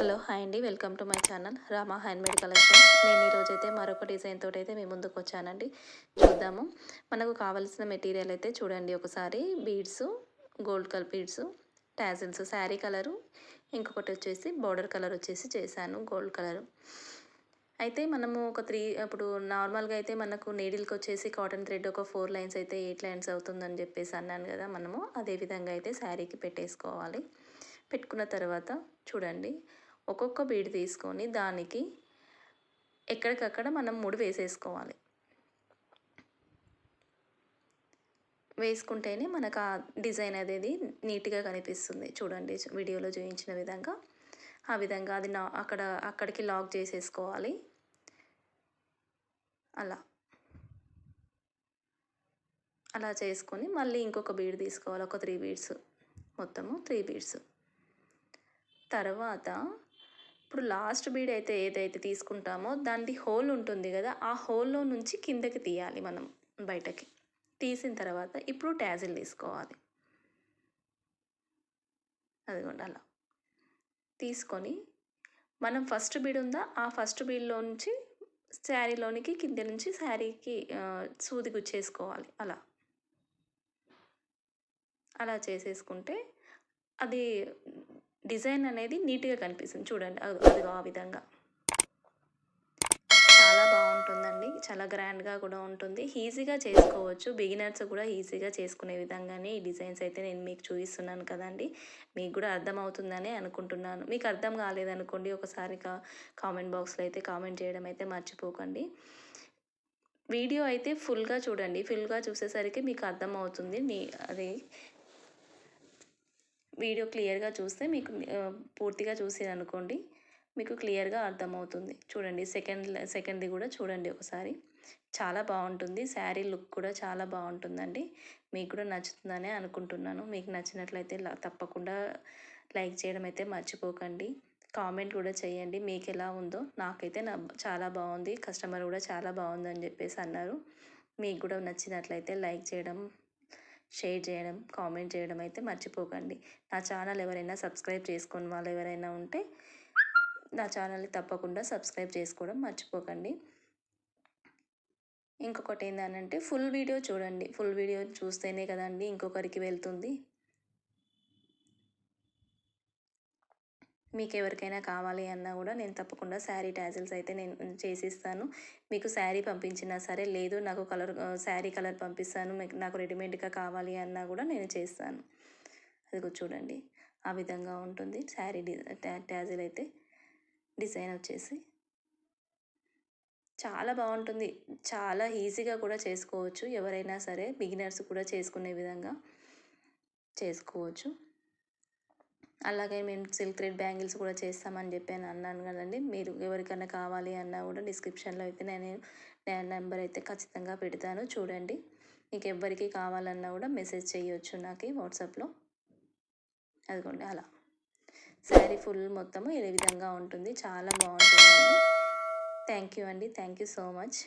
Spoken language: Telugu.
హలో హాయ్ అండి, welcome to my channel Rama handmade collection. నేను ఈరోజైతే మరొక డిజైన్ తోటి అయితే మీ ముందుకు వచ్చానండి. చూద్దాము. మనకు కావాల్సిన మెటీరియల్ అయితే చూడండి ఒకసారి. Beads, gold colour beads, tassels, sari colour, ఇంకొకటి వచ్చేసి బార్డర్ కలర్ వచ్చేసి చేశాను గోల్డ్ కలరు. అయితే మనము ఒక అప్పుడు నార్మల్గా అయితే మనకు నీడిల్కి వచ్చేసి కాటన్ థ్రెడ్ ఒక 4 లైన్స్ అయితే 8 లైన్స్ అవుతుందని చెప్పేసి అన్నాను కదా. మనము అదే విధంగా అయితే శారీకి పెట్టేసుకోవాలి. పెట్టుకున్న తర్వాత చూడండి, ఒక్కొక్క బీడ్ తీసుకొని దానికి ఎక్కడికక్కడ మనం ముడి వేసేసుకోవాలి. వేసుకుంటేనే మనకు ఆ డిజైన్ అనేది నీట్గా కనిపిస్తుంది. చూడండి వీడియోలో చూపించిన విధంగా. ఆ విధంగా అది అక్కడికి లాక్ చేసేసుకోవాలి. అలా చేసుకొని మళ్ళీ ఇంకొక బీడ్ తీసుకోవాలి. ఒక 3 బీడ్స్, మొత్తము 3 బీడ్స్. తర్వాత ఇప్పుడు లాస్ట్ బీడ్ అయితే ఏదైతే తీసుకుంటామో దానిది హోల్ ఉంటుంది కదా, ఆ హోల్లో నుంచి కిందకి తీయాలి మనం బయటకి. తీసిన తర్వాత ఇప్పుడు ట్యాజిల్ తీసుకోవాలి. అదిగోండి అలా తీసుకొని మనం ఫస్ట్ బీడ్ ఉందా, ఆ ఫస్ట్ బీడ్లో నుంచి శారీలోనికి కింద నుంచి శారీకి సూది గుచ్చేసుకోవాలి. అలా చేసేసుకుంటే అది డిజైన్ అనేది నీట్గా కనిపిస్తుంది. చూడండి అదిగో ఆ విధంగా. చాలా బాగుంటుందండి, చాలా గ్రాండ్గా కూడా ఉంటుంది. ఈజీగా చేసుకోవచ్చు, బిగినర్స్ కూడా ఈజీగా చేసుకునే విధంగానే ఈ డిజైన్స్ అయితే నేను మీకు చూపిస్తున్నాను కదండి. మీకు కూడా అర్థమవుతుందని అనుకుంటున్నాను. మీకు అర్థం కాలేదనుకోండి, ఒకసారి కామెంట్ బాక్స్లో అయితే కామెంట్ చేయడం అయితే మర్చిపోకండి. వీడియో అయితే ఫుల్గా చూడండి. ఫుల్గా చూసేసరికి మీకు అర్థమవుతుంది. అది వీడియో క్లియర్గా చూస్తే మీకు పూర్తిగా చూసారనుకోండి, మీకు క్లియర్గా అర్థమవుతుంది. చూడండి సెకండ్ది కూడా చూడండి ఒకసారి. చాలా బాగుంటుంది. శారీ లుక్ కూడా చాలా బాగుంటుందండి. మీకు కూడా నచ్చుతుందని అనుకుంటున్నాను. మీకు నచ్చినట్లయితే తప్పకుండా లైక్ చేయడం అయితే మర్చిపోకండి. కామెంట్ కూడా చేయండి మీకు ఎలా ఉందో. నాకైతే చాలా బాగుంది, కస్టమర్ కూడా చాలా బాగుందని చెప్పేసి అన్నారు. మీకు కూడా నచ్చినట్లయితే లైక్ చేయడం, షేర్ చేయడం, కామెంట్ చేయడం అయితే మర్చిపోకండి. నా ఛానల్ ఎవరైనా సబ్స్క్రైబ్ చేసుకుని వాళ్ళు ఎవరైనా ఉంటే నా ఛానల్ని తప్పకుండా సబ్స్క్రైబ్ చేసుకోవడం మర్చిపోకండి. ఇంకొకటి ఏంటంటే ఫుల్ వీడియో చూడండి. ఫుల్ వీడియో చూస్తేనే కదండి ఇంకొకరికి వెళ్తుంది. మీకు ఎవరికైనా కావాలి అన్నా కూడా నేను తప్పకుండా శారీ టాజిల్స్ అయితే నేను చేసిస్తాను. మీకు శారీ పంపించినా సరే, లేదు నాకు శారీ కలర్ పంపిస్తాను, నాకు రెడీమేడ్గా కావాలి అన్నా కూడా నేను చేస్తాను. అదిగో చూడండి ఆ విధంగా ఉంటుంది శారీ టాజిల్ అయితే. డిజైన్ వచ్చేసి చాలా బాగుంటుంది. చాలా ఈజీగా కూడా చేసుకోవచ్చు. ఎవరైనా సరే బిగినర్స్ కూడా చేసుకునే విధంగా చేసుకోవచ్చు. అలాగే మేము సిల్క్ థ్రెడ్ బ్యాంగిల్స్ కూడా చేస్తామని అన్నాను కదండి. మీరు ఎవరికైనా కావాలి అన్నా కూడా డిస్క్రిప్షన్లో అయితే నేను నెంబర్ అయితే ఖచ్చితంగా పెడతాను. చూడండి, మీకు ఎవరికి కావాలన్నా కూడా మెసేజ్ చేయొచ్చు నాకు వాట్సాప్లో. అదిగోండి అలా శారీ ఫుల్ మొత్తము ఏ విధంగా ఉంటుంది. చాలా బాగుంటుందండి. థ్యాంక్ యూ అండి. Thank you so much.